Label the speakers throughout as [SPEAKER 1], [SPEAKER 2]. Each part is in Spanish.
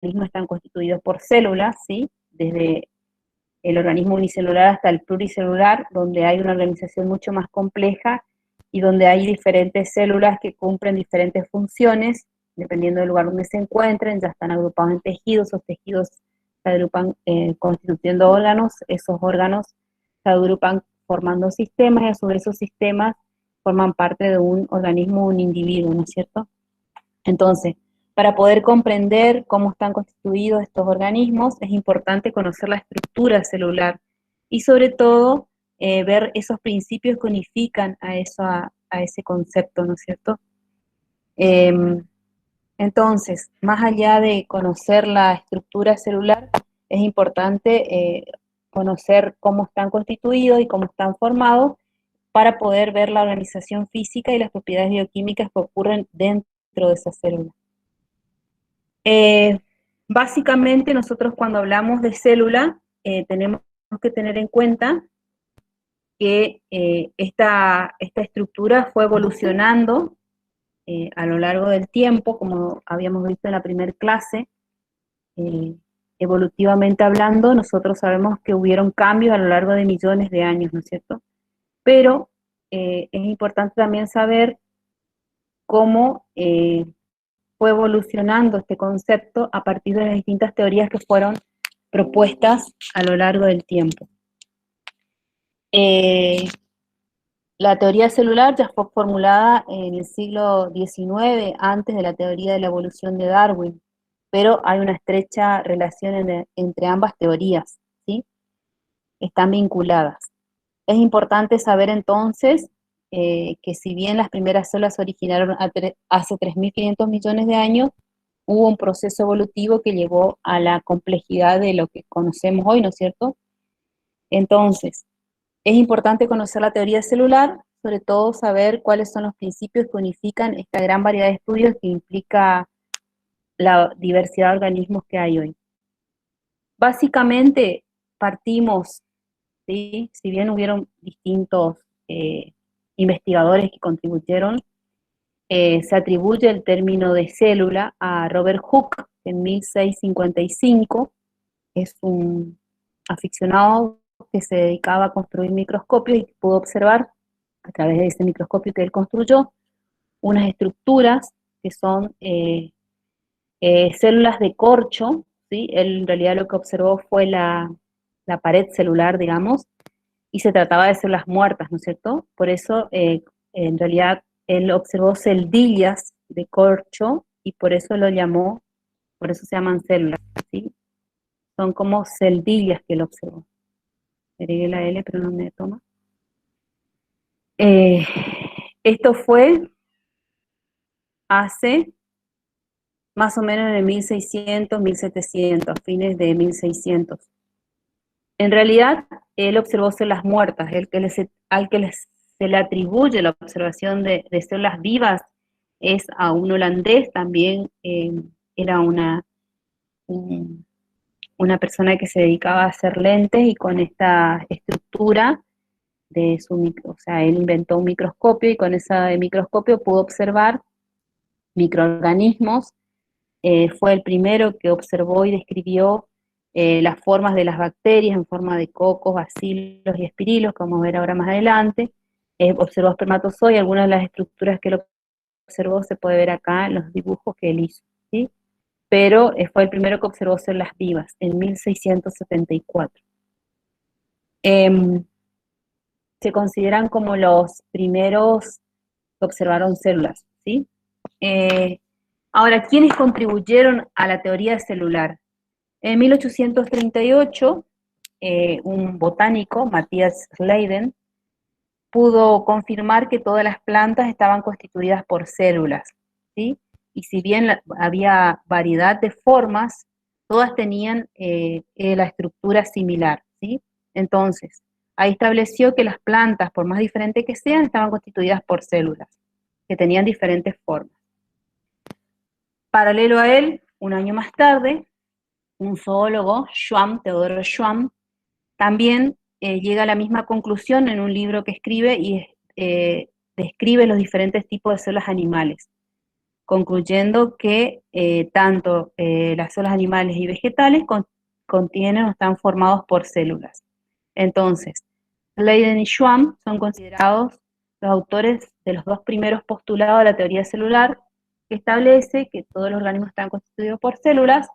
[SPEAKER 1] organismos están constituidos por células, ¿sí? Desde el organismo unicelular hasta el pluricelular, donde hay una organización mucho más compleja y donde hay diferentes células que cumplen diferentes funciones, dependiendo del lugar donde se encuentren, ya están agrupados en tejidos, esos tejidos se agrupan constituyendo órganos, esos órganos se agrupan formando sistemas, y a su vez esos sistemas forman parte de un organismo, un individuo, ¿no es cierto? Entonces, para poder comprender cómo están constituidos estos organismos, es importante conocer la estructura celular y sobre todo ver esos principios que unifican a ese concepto, ¿no es cierto? Entonces, más allá de conocer la estructura celular, es importante conocer cómo están constituidos y cómo están formados para poder ver la organización física y las propiedades bioquímicas que ocurren dentro de esa célula. Básicamente nosotros cuando hablamos de célula tenemos que tener en cuenta que esta estructura fue evolucionando a lo largo del tiempo, como habíamos visto en la primera clase. Evolutivamente hablando, nosotros sabemos que hubieron cambios a lo largo de millones de años, ¿no es cierto? Pero es importante también saber cómo fue evolucionando este concepto a partir de las distintas teorías que fueron propuestas a lo largo del tiempo. La teoría celular ya fue formulada en el siglo XIX, antes de la teoría de la evolución de Darwin, pero hay una estrecha relación entre ambas teorías, ¿sí? Están vinculadas. Es importante saber entonces que si bien las primeras células se originaron hace 3.500 millones de años, hubo un proceso evolutivo que llevó a la complejidad de lo que conocemos hoy, ¿no es cierto? Entonces, es importante conocer la teoría celular, sobre todo saber cuáles son los principios que unifican esta gran variedad de estudios que implica la diversidad de organismos que hay hoy. Básicamente, partimos, ¿sí? Si bien hubieron distintos investigadores que contribuyeron, se atribuye el término de célula a Robert Hooke en 1655, es un aficionado que se dedicaba a construir microscopios y que pudo observar a través de ese microscopio que él construyó unas estructuras que son células de corcho, ¿sí? Él en realidad lo que observó fue la pared celular, digamos, y se trataba de células muertas, ¿no es cierto? Por eso, en realidad, él observó celdillas de corcho y por eso lo llamó, por eso se llaman células, ¿sí? Son como celdillas que él observó. Agregué la L, pero no me toma. Esto fue hace más o menos en el 1600, 1700, fines de 1600. En realidad, él observó células muertas, al que se le atribuye la observación de células vivas es a un holandés, también era una persona que se dedicaba a hacer lentes y con esta estructura o sea, él inventó un microscopio y con ese microscopio pudo observar microorganismos. Fue el primero que observó y describió las formas de las bacterias en forma de cocos, bacilos y espirilos, como vamos a ver ahora más adelante. Observó espermatozoides, algunas de las estructuras que él observó se puede ver acá en los dibujos que él hizo, ¿sí? Pero fue el primero que observó células vivas, en 1674. Se consideran como los primeros que observaron células, ¿sí? Ahora, ¿quiénes contribuyeron a la teoría celular? En 1838, un botánico, Matthias Schleiden, pudo confirmar que todas las plantas estaban constituidas por células, ¿sí? Y si bien había variedad de formas, todas tenían la estructura similar, ¿sí? Entonces, ahí estableció que las plantas, por más diferentes que sean, estaban constituidas por células, que tenían diferentes formas. Paralelo a él, un año más tarde, un zoólogo, Teodoro Schwamm, también llega a la misma conclusión en un libro que escribe y describe los diferentes tipos de células animales. concluyendo que tanto las células animales y vegetales contienen o están formados por células. Entonces, Leiden y Schwamm son considerados los autores de los dos primeros postulados de la teoría celular, que establece que todos los organismos están constituidos por células,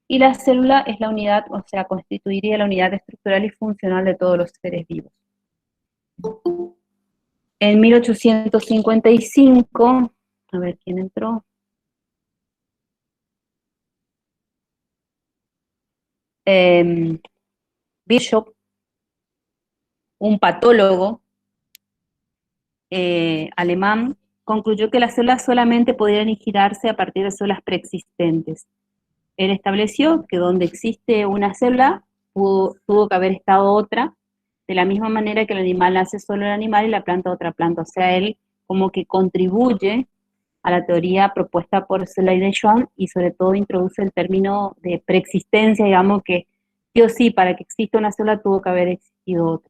[SPEAKER 1] y la célula es la unidad, o sea, constituiría la unidad estructural y funcional de todos los seres vivos. En 1855, a ver quién entró. Bishop, un patólogo alemán, concluyó que las células solamente podían originarse a partir de células preexistentes. Él estableció que donde existe una célula, tuvo que haber estado otra, de la misma manera que el animal nace solo el animal y la planta otra planta. O sea, él como que contribuye a la teoría propuesta por Leiden y Schwamm, y sobre todo introduce el término de preexistencia, digamos que sí o sí, para que exista una célula tuvo que haber existido otra.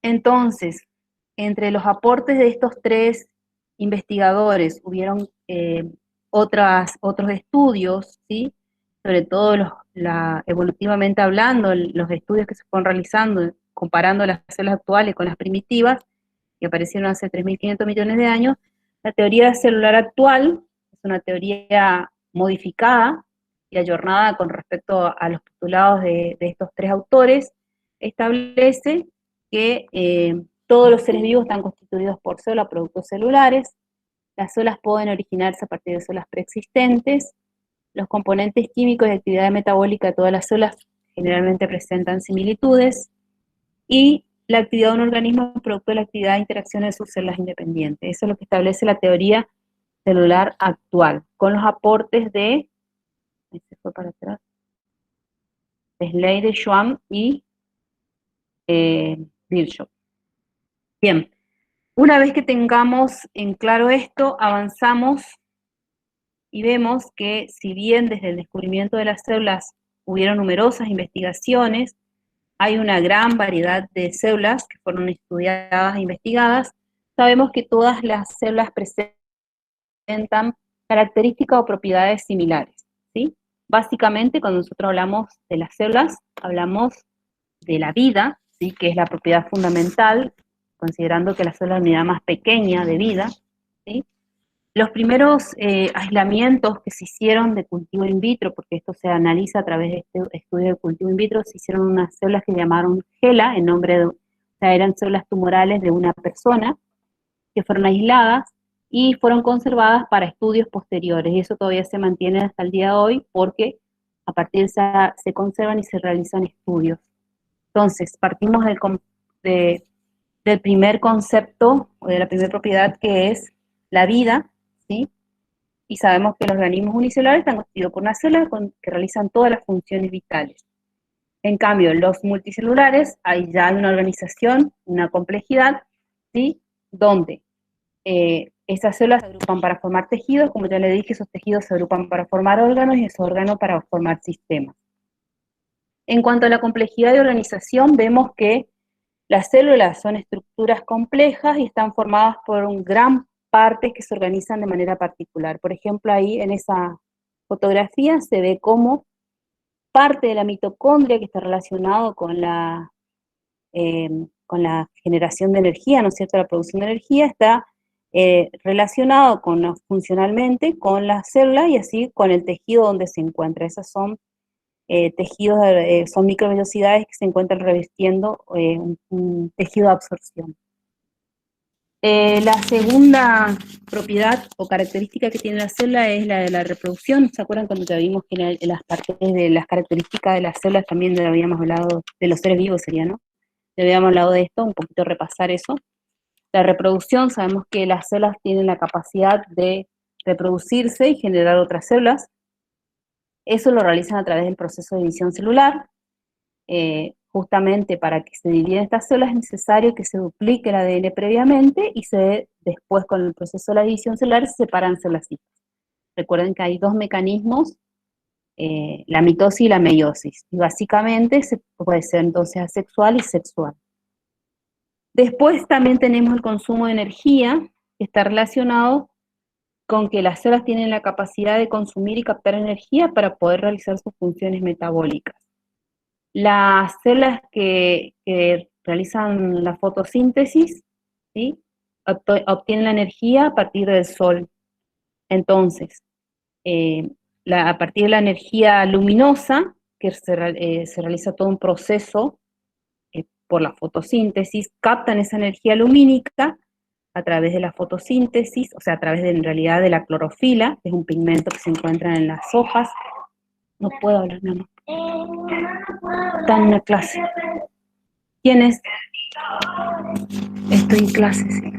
[SPEAKER 1] Entonces, entre los aportes de estos tres investigadores, hubieron otros estudios, ¿sí? Sobre todo evolutivamente hablando, los estudios que se fueron realizando, comparando las células actuales con las primitivas, que aparecieron hace 3.500 millones de años. La teoría celular actual es una teoría modificada y ayornada con respecto a los postulados de estos tres autores. Establece que todos los seres vivos están constituidos por células, productos celulares. Las células pueden originarse a partir de células preexistentes. Los componentes químicos y actividad metabólica de todas las células generalmente presentan similitudes. Y la actividad de un organismo es producto de la actividad de interacción de sus células independientes. Eso es lo que establece la teoría celular actual, con los aportes de, se fue para atrás, Leiden, Schwamm y Virchow. Bien, una vez que tengamos en claro esto, avanzamos y vemos que si bien desde el descubrimiento de las células hubieron numerosas investigaciones, hay una gran variedad de células que fueron estudiadas e investigadas, sabemos que todas las células presentan características o propiedades similares, ¿sí? Básicamente, cuando nosotros hablamos de las células, hablamos de la vida, ¿sí? Que es la propiedad fundamental, considerando que la célula es la unidad más pequeña de vida, ¿sí? Los primeros aislamientos que se hicieron de cultivo in vitro, porque esto se analiza a través de este estudio de cultivo in vitro, se hicieron unas células que llamaron HeLa, en nombre de, o sea, eran células tumorales de una persona, que fueron aisladas y fueron conservadas para estudios posteriores, y eso todavía se mantiene hasta el día de hoy, porque a partir de esa se conservan y se realizan estudios. Entonces, partimos del primer concepto, o de la primera propiedad, que es la vida, ¿sí? Y sabemos que los organismos unicelulares están constituidos por una célula que realizan todas las funciones vitales. En cambio, los multicelulares, ahí ya hay una organización, una complejidad, ¿sí? Donde esas células se agrupan para formar tejidos, como ya le dije, esos tejidos se agrupan para formar órganos y esos órganos para formar sistemas. En cuanto a la complejidad de organización, vemos que las células son estructuras complejas y están formadas por gran partes que se organizan de manera particular. Por ejemplo, ahí en esa fotografía se ve cómo parte de la mitocondria, que está relacionado con la generación de energía, ¿no es cierto?, la producción de energía, está relacionado funcionalmente con las células y así con el tejido donde se encuentra. Esas son tejidos, son microvellosidades que se encuentran revistiendo un tejido de absorción. La segunda propiedad o característica que tiene la célula es la de la reproducción. ¿Se acuerdan cuando ya vimos que en las partes de las características de las células también habíamos hablado, de los seres vivos sería, ¿no? Ya habíamos hablado de esto, un poquito repasar eso. La reproducción, sabemos que las células tienen la capacidad de reproducirse y generar otras células. Eso lo realizan a través del proceso de división celular. Justamente para que se dividan estas células es necesario que se duplique el ADN previamente y después con el proceso de la división celular se separan células-citas. Recuerden que hay dos mecanismos, la mitosis y la meiosis, y básicamente puede ser entonces asexual y sexual. Después también tenemos el consumo de energía, que está relacionado con que las células tienen la capacidad de consumir y captar energía para poder realizar sus funciones metabólicas. Las células que realizan la fotosíntesis, ¿sí?, obtienen la energía a partir del sol. Entonces, a partir de la energía luminosa, que se realiza todo un proceso por la fotosíntesis, captan esa energía lumínica a través de la fotosíntesis, o sea, a través de, en realidad, de la clorofila, que es un pigmento que se encuentra en las hojas. No puedo hablar, mi amor. Está en una clase. ¿Quién es? Estoy en clase, sí.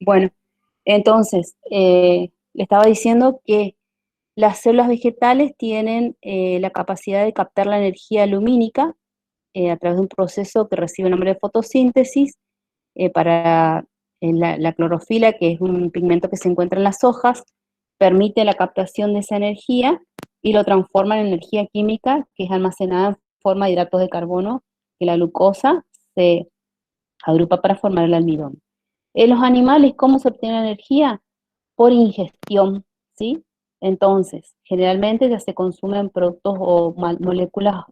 [SPEAKER 1] Bueno, entonces, le estaba diciendo que las células vegetales tienen la capacidad de captar la energía lumínica a través de un proceso que recibe el nombre de fotosíntesis para la clorofila, que es un pigmento que se encuentra en las hojas, permite la captación de esa energía y lo transforma en energía química que es almacenada en forma de hidratos de carbono, que la glucosa se agrupa para formar el almidón. En los animales, ¿cómo se obtiene la energía? Por ingestión, ¿sí? Entonces, generalmente ya se consumen productos o moléculas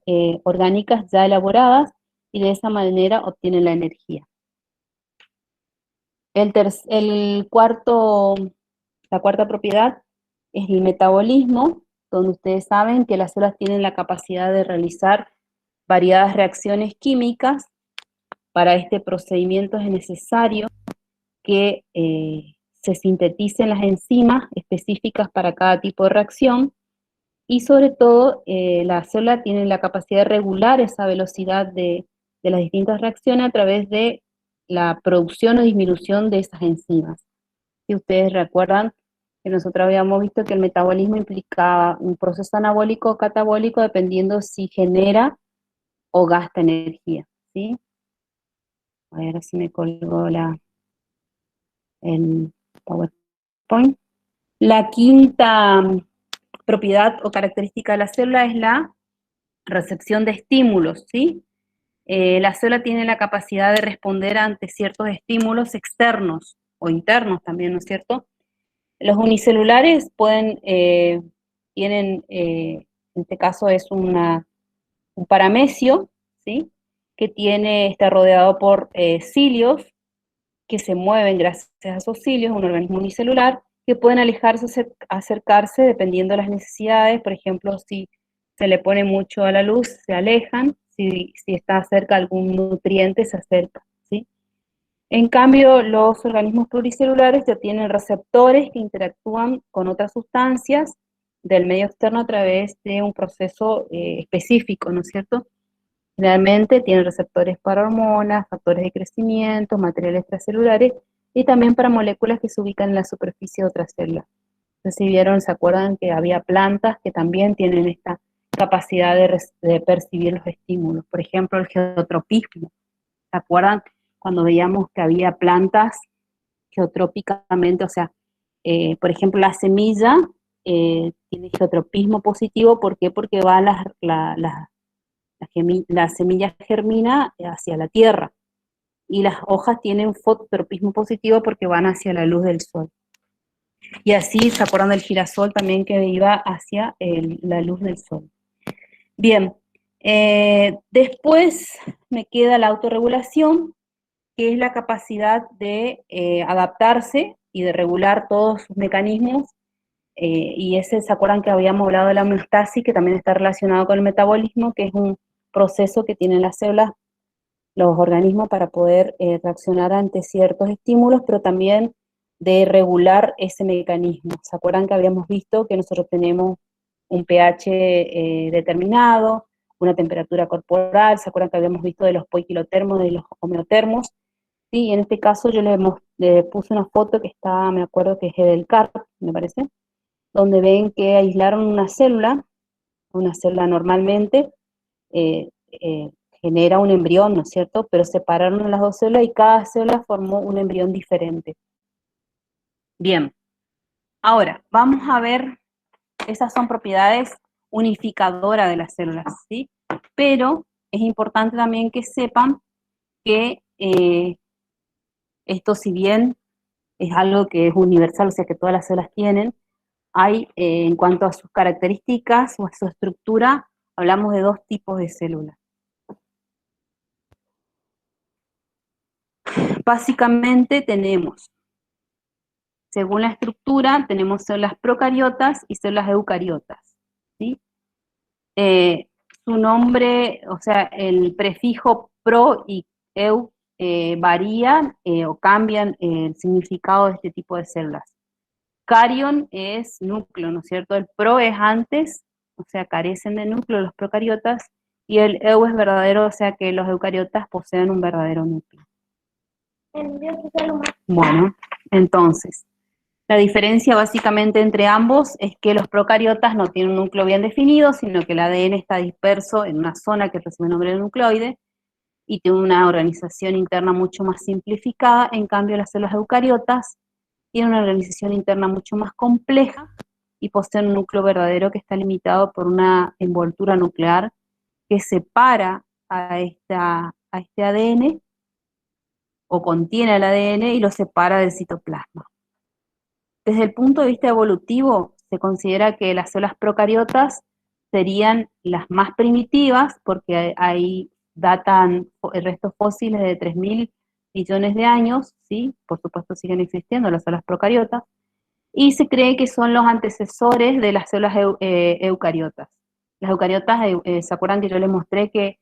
[SPEAKER 1] orgánicas ya elaboradas y de esa manera obtienen la energía. La cuarta propiedad es el metabolismo, donde ustedes saben que las células tienen la capacidad de realizar variadas reacciones químicas. Para este procedimiento es necesario que se sinteticen las enzimas específicas para cada tipo de reacción y sobre todo la célula tiene la capacidad de regular esa velocidad de las distintas reacciones a través de la producción o disminución de esas enzimas. Si ustedes recuerdan que nosotros habíamos visto que el metabolismo implicaba un proceso anabólico o catabólico dependiendo si genera o gasta energía, ¿sí? A ver si me colgó el PowerPoint. La quinta propiedad o característica de la célula es la recepción de estímulos, ¿sí? La célula tiene la capacidad de responder ante ciertos estímulos externos o internos también, ¿no es cierto? Los unicelulares tienen, en este caso es un paramecio, ¿sí?, que está rodeado por cilios que se mueven gracias a esos cilios, un organismo unicelular, que pueden alejarse, acercarse dependiendo de las necesidades. Por ejemplo, si se le pone mucho a la luz, se alejan, si está cerca algún nutriente, se acerca, ¿sí? En cambio, los organismos pluricelulares ya tienen receptores que interactúan con otras sustancias del medio externo a través de un proceso específico, ¿no es cierto? Generalmente tienen receptores para hormonas, factores de crecimiento, materiales extracelulares y también para moléculas que se ubican en la superficie de otras células. Entonces, si vieron, se acuerdan que había plantas que también tienen esta capacidad de percibir los estímulos. Por ejemplo, el geotropismo. ¿Se acuerdan cuando veíamos que había plantas geotrópicamente? O sea, por ejemplo, la semilla tiene geotropismo positivo. ¿Por qué? Porque va la semilla germina hacia la tierra y las hojas tienen fototropismo positivo porque van hacia la luz del sol. Y así, ¿se acuerdan del girasol también que iba hacia la luz del sol? Bien, después me queda la autorregulación, que es la capacidad de adaptarse y de regular todos sus mecanismos, y ¿se acuerdan que habíamos hablado de la homeostasis, que también está relacionado con el metabolismo, que es un proceso que tienen las células, los organismos, para poder reaccionar ante ciertos estímulos, pero también de regular ese mecanismo? ¿Se acuerdan que habíamos visto que nosotros tenemos un pH determinado, una temperatura corporal? ¿Se acuerdan que habíamos visto de los poiquilotermos, de los homeotermos? Sí, en este caso yo le puse una foto que está, me acuerdo que es del CARP, me parece, donde ven que aislaron una célula normalmente genera un embrión, ¿no es cierto? Pero separaron las dos células y cada célula formó un embrión diferente. Bien, ahora vamos a ver, esas son propiedades unificadoras de las células, ¿sí? Pero es importante también que sepan que esto, si bien es algo que es universal, o sea que todas las células tienen, hay, en cuanto a sus características o a su estructura, hablamos de dos tipos de células. Básicamente tenemos, según la estructura, tenemos células procariotas y células eucariotas, ¿sí? Su nombre, o sea, el prefijo pro y eu varían o cambian el significado de este tipo de células. Carion es núcleo, ¿no es cierto? El pro es antes, o sea, carecen de núcleo los procariotas, y el eu es verdadero, o sea que los eucariotas poseen un verdadero núcleo. Bueno, entonces, la diferencia básicamente entre ambos es que los procariotas no tienen un núcleo bien definido, sino que el ADN está disperso en una zona que recibe el nombre de nucleoide y tiene una organización interna mucho más simplificada. En cambio, las células eucariotas tienen una organización interna mucho más compleja y poseen un núcleo verdadero que está limitado por una envoltura nuclear que separa a este ADN o contiene el ADN y lo separa del citoplasma. Desde el punto de vista evolutivo, se considera que las células procariotas serían las más primitivas porque ahí datan restos fósiles de 3.000 millones de años, ¿sí? Por supuesto siguen existiendo las células procariotas, y se cree que son los antecesores de las células eucariotas. Las eucariotas, ¿se acuerdan que yo les mostré que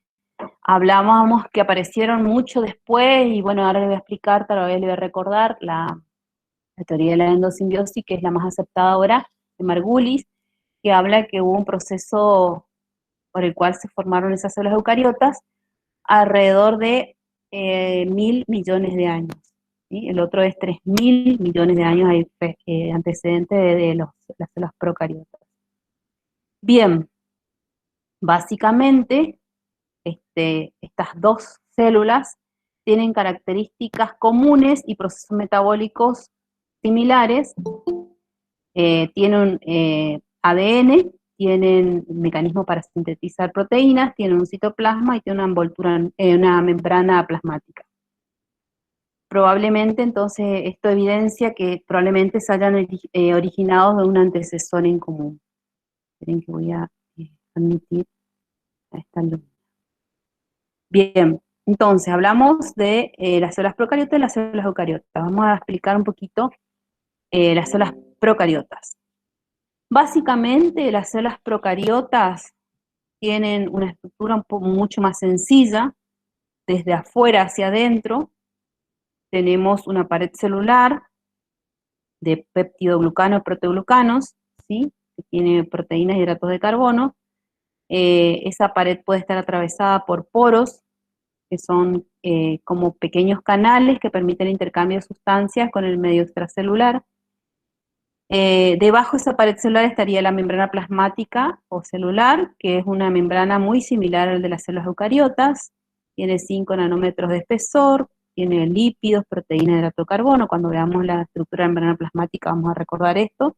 [SPEAKER 1] hablábamos que aparecieron mucho después? Y bueno, ahora les voy a explicar, tal vez les voy a recordar la teoría de la endosimbiosis, que es la más aceptada ahora, de Margulis, que habla que hubo un proceso por el cual se formaron esas células eucariotas alrededor de 1.000 millones de años. ¿Sí? El otro es 3.000 millones de años, hay antecedentes de las células procariotas. Bien, básicamente estas dos células tienen características comunes y procesos metabólicos similares, tienen ADN, tienen un mecanismo para sintetizar proteínas, tienen un citoplasma y tienen una envoltura, una membrana plasmática. Probablemente entonces esto evidencia que probablemente se hayan originado de un antecesor en común. Esperen que voy a admitir a esta luz. Bien, entonces hablamos de las células procariotas y las células eucariotas. Vamos a explicar un poquito las células procariotas. Básicamente las células procariotas tienen una estructura mucho más sencilla, desde afuera hacia adentro. Tenemos una pared celular de peptidoglucanos y proteoglucanos, ¿sí? Que tiene proteínas y hidratos de carbono. Esa pared puede estar atravesada por poros, que son como pequeños canales que permiten el intercambio de sustancias con el medio extracelular. Debajo de esa pared celular estaría la membrana plasmática o celular, que es una membrana muy similar al de las células eucariotas. Tiene 5 nanómetros de espesor, tiene lípidos, proteínas, hidrato de carbono. Cuando veamos la estructura de la membrana plasmática vamos a recordar esto.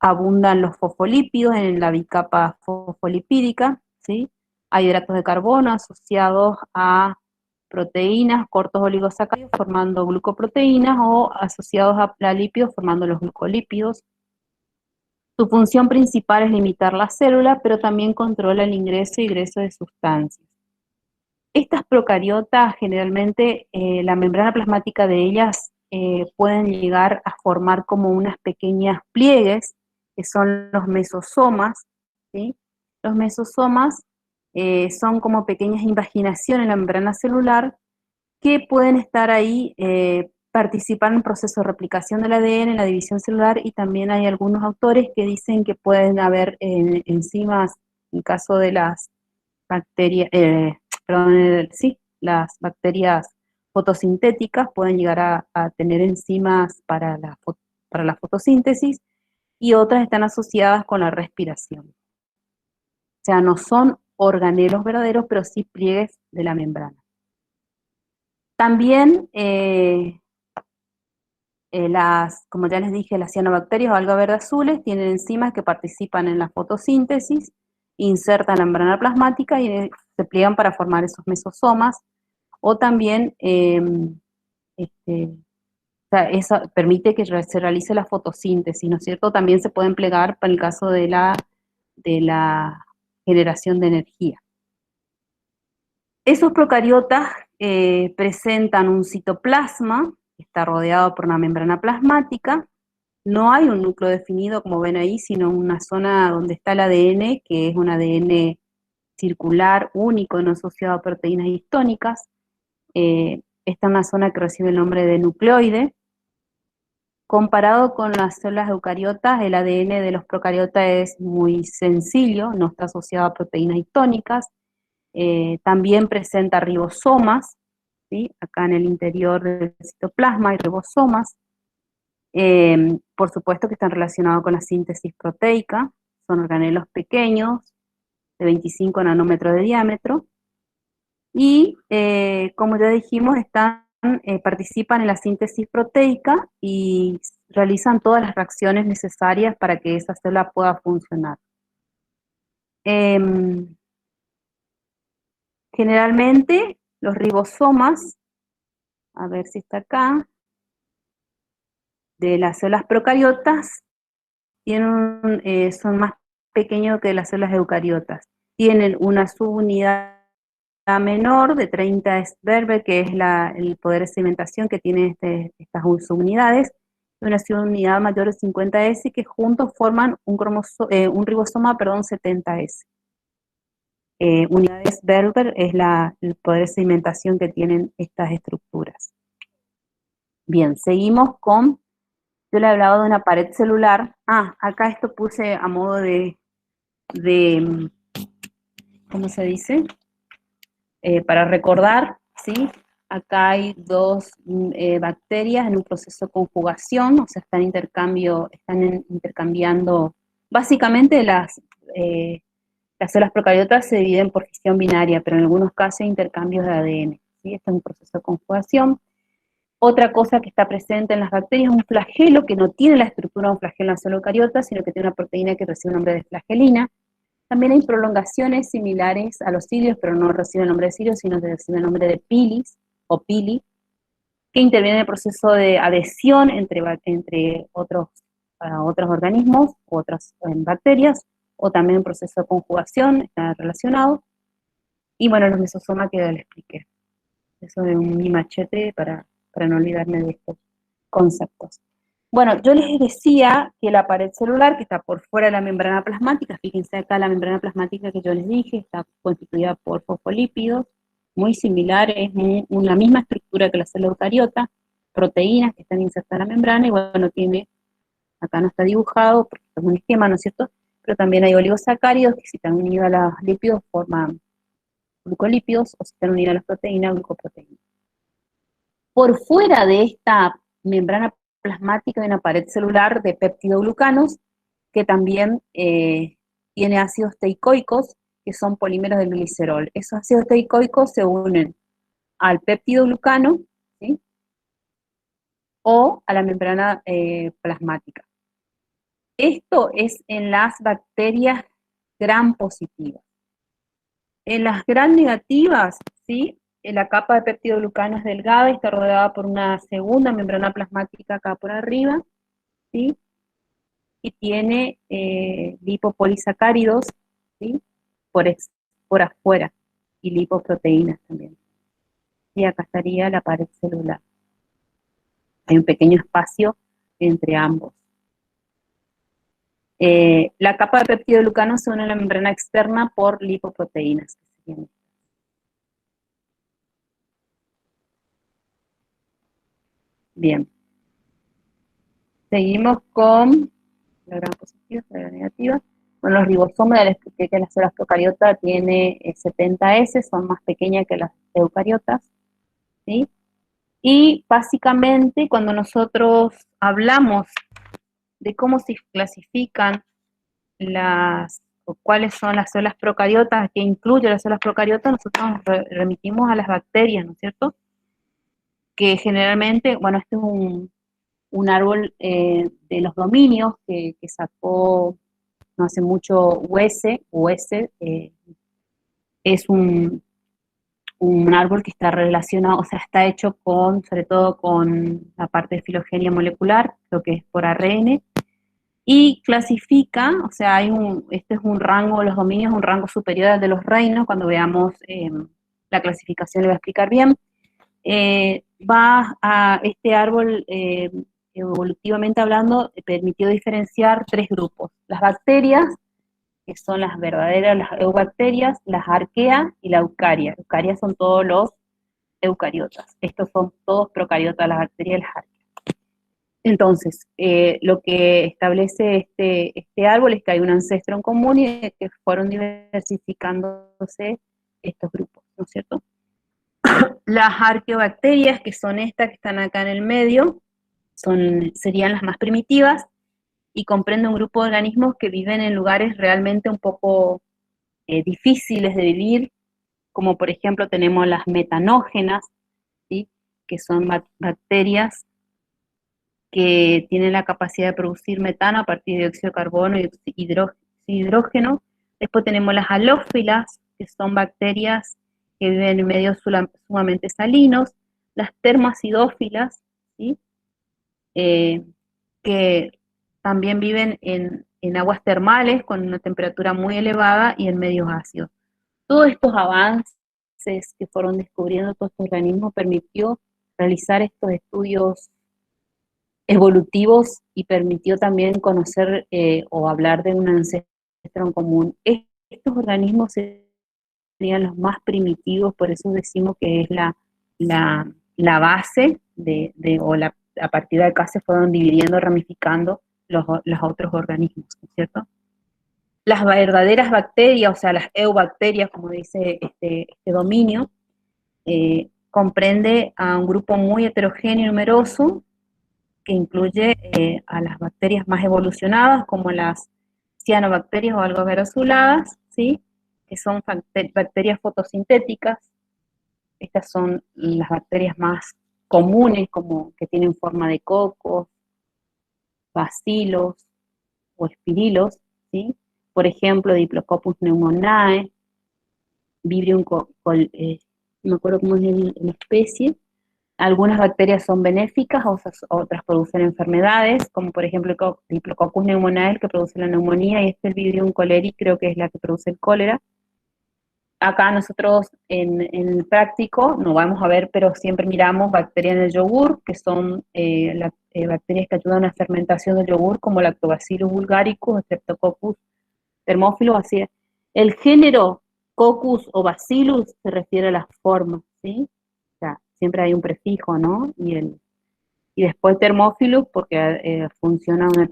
[SPEAKER 1] Abundan los fosfolípidos en la bicapa fosfolipídica, ¿sí? Hay hidratos de carbono asociados a proteínas, cortos oligosacáridos formando glucoproteínas o asociados a lípidos formando los glucolípidos. Su función principal es limitar la célula, pero también controla el ingreso y egreso de sustancias. Estas procariotas, generalmente, la membrana plasmática de ellas pueden llegar a formar como unas pequeñas pliegues, que son los mesosomas, ¿sí? Los mesosomas son como pequeñas invaginaciones en la membrana celular que pueden estar ahí, participar en el proceso de replicación del ADN, en la división celular, y también hay algunos autores que dicen que pueden haber enzimas, en caso de las bacterias, sí, las bacterias fotosintéticas pueden llegar a tener enzimas para la fotosíntesis, y otras están asociadas con la respiración. O sea, no son organelos verdaderos, pero sí pliegues de la membrana. También, como ya les dije, las cianobacterias o algas verde azules tienen enzimas que participan en la fotosíntesis insertan la membrana plasmática y se pliegan para formar esos mesosomas, o también o sea, eso permite que se realice la fotosíntesis, ¿no es cierto? También se pueden plegar para el caso de la generación de energía. Esos procariotas presentan un citoplasma, que está rodeado por una membrana plasmática. No hay un núcleo definido, como ven ahí, sino una zona donde está el ADN, que es un ADN circular, único, no asociado a proteínas histónicas. Esta es una zona que recibe el nombre de nucleoide. Comparado con las células eucariotas, el ADN de los procariotas es muy sencillo, no está asociado a proteínas histónicas. También presenta ribosomas, ¿sí? Acá en el interior del citoplasma hay ribosomas. Por supuesto que están relacionados con la síntesis proteica, son organelos pequeños, de 25 nanómetros de diámetro, y como ya dijimos, participan en la síntesis proteica y realizan todas las reacciones necesarias para que esa célula pueda funcionar. Generalmente los ribosomas, a ver si está acá, de las células procariotas son más pequeños que las células eucariotas. Tienen una subunidad menor de 30 Sberber, que es el poder de segmentación que tienen estas subunidades, y una subunidad mayor de 50S, que juntos forman un ribosoma, 70S. Unidades Berber es el poder de segmentación que tienen estas estructuras. Bien, seguimos con, yo le he hablado de una pared celular. Acá esto puse a modo de ¿cómo se dice? Para recordar, ¿sí? Acá hay dos bacterias en un proceso de conjugación, o sea, están intercambiando, básicamente las células procariotas se dividen por fisión binaria, pero en algunos casos hay intercambios de ADN, ¿sí? Esto es un proceso de conjugación. Otra cosa que está presente en las bacterias es un flagelo que no tiene la estructura de un flagelo en la célula eucariota, sino que tiene una proteína que recibe el nombre de flagelina. También hay prolongaciones similares a los cilios, pero no reciben el nombre de cilios, sino que reciben el nombre de pilis o pili, que interviene en el proceso de adhesión entre otros organismos, otras bacterias, o también en proceso de conjugación, está relacionado. Y bueno, los mesosomas que ya les expliqué. Eso es un machete para no olvidarme de estos conceptos. Bueno, yo les decía que la pared celular, que está por fuera de la membrana plasmática, fíjense acá la membrana plasmática que yo les dije, está constituida por fosfolípidos, muy similar, es la misma estructura que la célula eucariota, proteínas que están insertas en la membrana, y bueno, acá no está dibujado, porque es un esquema, ¿no es cierto? Pero también hay oligosacáridos que si están unidos a los lípidos forman glucolípidos, o si están unidos a las proteínas, glucoproteínas. Por fuera de esta membrana plasmática hay una pared celular de peptidoglucanos que también tiene ácidos teicoicos, que son polímeros del glicerol. Esos ácidos teicoicos se unen al peptidoglucano, ¿sí? O a la membrana plasmática. Esto es en las bacterias gram positivas. En las gram negativas, ¿sí? La capa de peptidoglucano es delgada y está rodeada por una segunda membrana plasmática acá por arriba, ¿sí? Y tiene lipopolisacáridos, ¿sí? Por afuera, y lipoproteínas también. Y acá estaría la pared celular. Hay un pequeño espacio entre ambos. La capa de peptidoglucano se une a la membrana externa por lipoproteínas. Bien. Seguimos con la gran positiva, la gran negativa. Bueno, los ribosomas, ya les expliqué que las células procariotas tiene 70S, son más pequeñas que las eucariotas, ¿sí? Y básicamente cuando nosotros hablamos de cómo se clasifican o cuáles son las células procariotas, que incluye las células procariotas, nosotros nos remitimos a las bacterias, ¿no es cierto? Que generalmente, bueno, este es un árbol de los dominios que sacó no hace mucho, huese, es un árbol que está relacionado, o sea, está hecho con, sobre todo con la parte de filogenia molecular, lo que es por ARN, y clasifica, o sea, este es un rango, los dominios, un rango superior al de los reinos. Cuando veamos la clasificación le voy a explicar bien. Este árbol, evolutivamente hablando, permitió diferenciar tres grupos: las bacterias, que son las verdaderas, las eubacterias, las arquea y la eucaria. Eucaria son todos los eucariotas. Estos son todos procariotas, las bacterias y las arqueas. Entonces, lo que establece este árbol es que hay un ancestro en común y que fueron diversificándose estos grupos, ¿no es cierto? Las arqueobacterias, que son estas que están acá en el medio, serían las más primitivas y comprende un grupo de organismos que viven en lugares realmente un poco difíciles de vivir, como por ejemplo tenemos las metanógenas, ¿sí? Que son bacterias que tienen la capacidad de producir metano a partir de dióxido de carbono y hidrógeno. Después tenemos las halófilas, que son bacterias que viven en medios sumamente salinos. Las termoacidófilas, ¿sí? Que también viven en aguas termales con una temperatura muy elevada y en medios ácidos. Todos estos avances que fueron descubriendo todos estos organismos permitió realizar estos estudios evolutivos y permitió también conocer o hablar de un ancestro en común. Estos organismos serían los más primitivos, por eso decimos que es la base a partir de acá se fueron dividiendo, ramificando los otros organismos, ¿no es cierto? Las verdaderas bacterias, o sea, las eubacterias, como dice este dominio, comprende a un grupo muy heterogéneo y numeroso, que incluye a las bacterias más evolucionadas, como las cianobacterias o algoveraculadas, ¿sí? Que son bacterias fotosintéticas. Estas son las bacterias más comunes, como que tienen forma de cocos, bacilos o espirilos, ¿sí? Por ejemplo, Diplococcus pneumoniae, Vibrio no me acuerdo cómo es la especie. Algunas bacterias son benéficas, otras producen enfermedades, como por ejemplo el Diplococcus pneumoniae, que produce la neumonía, y el Vibrio cholerae, creo que es la que produce el cólera. Acá nosotros en el práctico no vamos a ver, pero siempre miramos bacterias en el yogur, que son bacterias que ayudan a la fermentación del yogur, como Lactobacillus bulgaricus, Streptococcus thermophilus, así es. El género Coccus o Bacillus se refiere a las formas, ¿sí? O sea, siempre hay un prefijo, ¿no? Y después Thermophilus porque funciona a una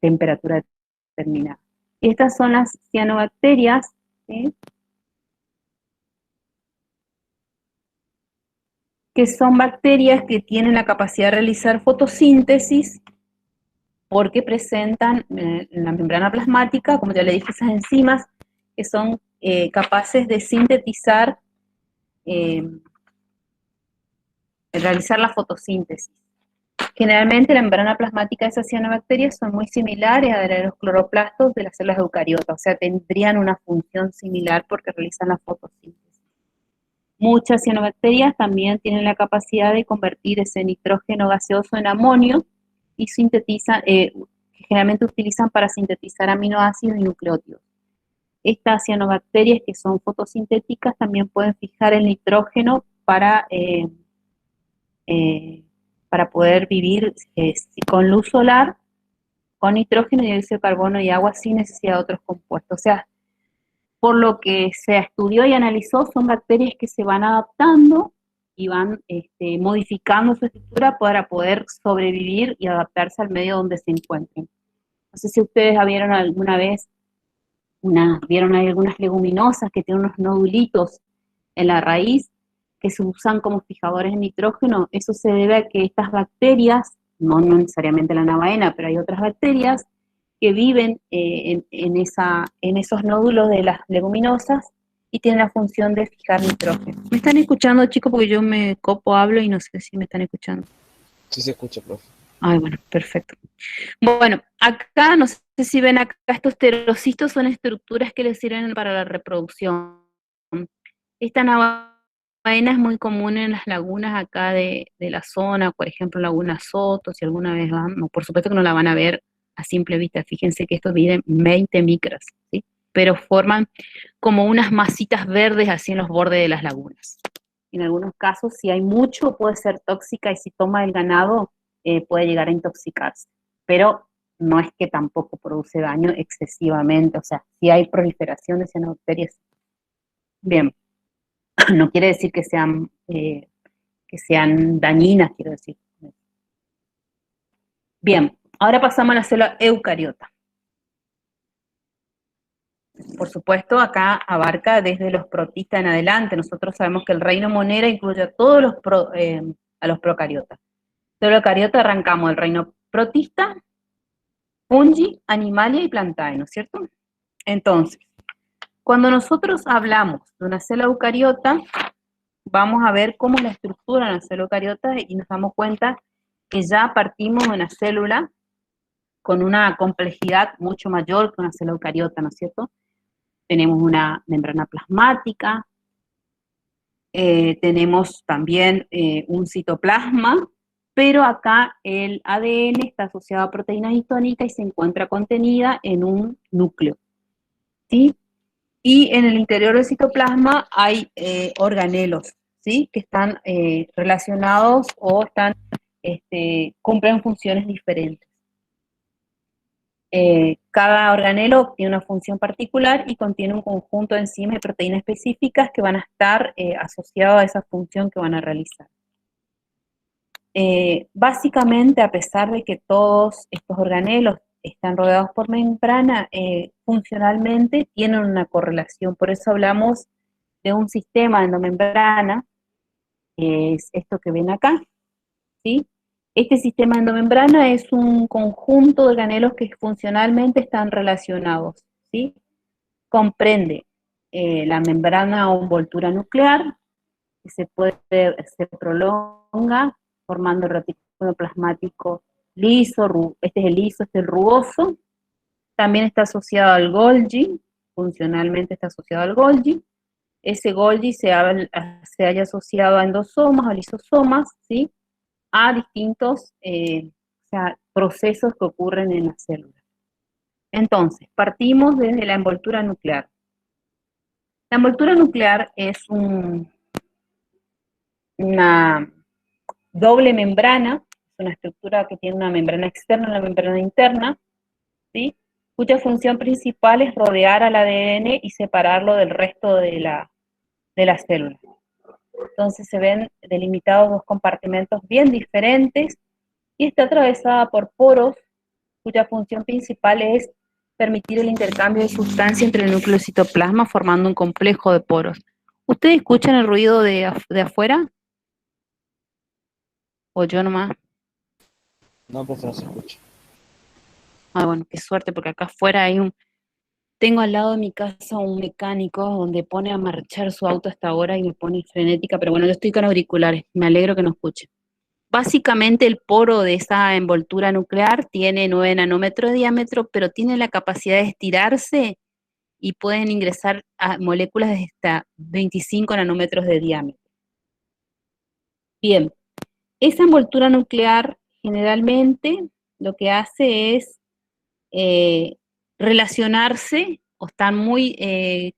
[SPEAKER 1] temperatura determinada. Estas son las cianobacterias, ¿sí? Que son bacterias que tienen la capacidad de realizar fotosíntesis porque presentan en la membrana plasmática, como ya le dije, esas enzimas que son capaces de sintetizar, realizar la fotosíntesis. Generalmente la membrana plasmática de esas cianobacterias son muy similares a la de los cloroplastos de las células eucariotas, o sea, tendrían una función similar porque realizan la fotosíntesis. Muchas cianobacterias también tienen la capacidad de convertir ese nitrógeno gaseoso en amonio y sintetizan, que generalmente utilizan para sintetizar aminoácidos y nucleótidos. Estas cianobacterias que son fotosintéticas también pueden fijar el nitrógeno para poder vivir con luz solar, con nitrógeno, dióxido de carbono y agua sin necesidad de otros compuestos. O sea, por lo que se estudió y analizó, son bacterias que se van adaptando y van modificando su estructura para poder sobrevivir y adaptarse al medio donde se encuentren. No sé si ustedes vieron alguna vez, vieron algunas leguminosas que tienen unos nodulitos en la raíz que se usan como fijadores de nitrógeno. Eso se debe a que estas bacterias, no necesariamente la navaena, pero hay otras bacterias que viven en esos nódulos de las leguminosas y tienen la función de fijar nitrógeno. ¿Me están escuchando, chicos? Porque yo me hablo y no sé si me están escuchando.
[SPEAKER 2] Sí se escucha, profe.
[SPEAKER 1] Ay, bueno, perfecto. Bueno, acá, no sé si ven acá, estos pterocistos son estructuras que les sirven para la reproducción. Esta navaena es muy común en las lagunas acá de la zona, por ejemplo, Laguna Soto, si alguna vez van, no, por supuesto que no la van a ver a simple vista, fíjense que estos miden 20 micras, ¿sí? Pero forman como unas masitas verdes así en los bordes de las lagunas. En algunos casos, si hay mucho, puede ser tóxica y si toma el ganado, puede llegar a intoxicarse. Pero no es que tampoco produce daño excesivamente, o sea, si hay proliferación de cianobacterias. Bien, no quiere decir que sean dañinas, quiero decir. Bien, ahora pasamos a la célula eucariota. Por supuesto, acá abarca desde los protistas en adelante. Nosotros sabemos que el reino monera incluye a todos a los procariotas. Célula eucariota arrancamos el reino protista, fungi, animalia y plantae, ¿no es cierto? Entonces, cuando nosotros hablamos de una célula eucariota, vamos a ver cómo es la estructura de una célula eucariota y nos damos cuenta que ya partimos de una célula con una complejidad mucho mayor que una célula eucariota, ¿no es cierto? Tenemos una membrana plasmática, tenemos también un citoplasma, pero acá el ADN está asociado a proteínas histónicas y se encuentra contenida en un núcleo, ¿sí? Y en el interior del citoplasma hay organelos, ¿sí? Que están relacionados o cumplen funciones diferentes. Cada organelo tiene una función particular y contiene un conjunto de enzimas y proteínas específicas que van a estar asociados a esa función que van a realizar. Básicamente, a pesar de que todos estos organelos están rodeados por membrana, funcionalmente tienen una correlación. Por eso hablamos de un sistema endomembrana, que es esto que ven acá, ¿sí? Este sistema endomembrana es un conjunto de organelos que funcionalmente están relacionados, ¿sí? Comprende la membrana o envoltura nuclear, que se prolonga formando el retículo plasmático liso, este es el liso, este es el rugoso. También está asociado al Golgi, funcionalmente está asociado al Golgi. Ese Golgi se haya asociado a endosomas, a lisosomas, ¿sí? A distintos procesos que ocurren en las células. Entonces, partimos desde la envoltura nuclear. La envoltura nuclear es una doble membrana, es una estructura que tiene una membrana externa y una membrana interna, ¿sí? Cuya función principal es rodear al ADN y separarlo del resto de la célula. Entonces se ven delimitados dos compartimentos bien diferentes y está atravesada por poros cuya función principal es permitir el intercambio de sustancia entre el núcleo y el citoplasma formando un complejo de poros. ¿Ustedes escuchan el ruido de afuera? ¿O yo nomás?
[SPEAKER 2] No, pues no se escucha.
[SPEAKER 1] Ah, bueno, qué suerte, porque acá afuera tengo al lado de mi casa un mecánico donde pone a marchar su auto hasta ahora y me pone frenética, pero bueno, yo estoy con auriculares, me alegro que no escuche. Básicamente el poro de esa envoltura nuclear tiene 9 nanómetros de diámetro, pero tiene la capacidad de estirarse y pueden ingresar a moléculas de hasta 25 nanómetros de diámetro. Bien, esa envoltura nuclear generalmente lo que hace es eh, relacionarse o están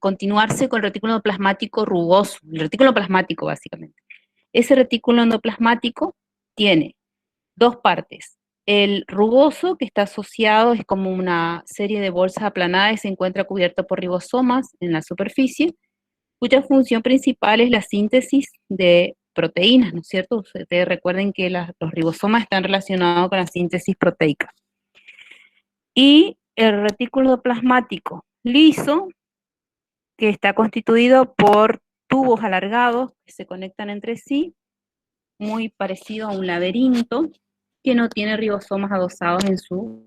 [SPEAKER 1] continuarse con el retículo endoplasmático rugoso, el retículo plasmático básicamente. Ese retículo endoplasmático tiene dos partes. El rugoso, que está asociado, es como una serie de bolsas aplanadas y se encuentra cubierto por ribosomas en la superficie, cuya función principal es la síntesis de proteínas, ¿no es cierto? Ustedes recuerden que los ribosomas están relacionados con la síntesis proteica. Y el retículo plasmático liso, que está constituido por tubos alargados que se conectan entre sí, muy parecido a un laberinto, que no tiene ribosomas adosados en su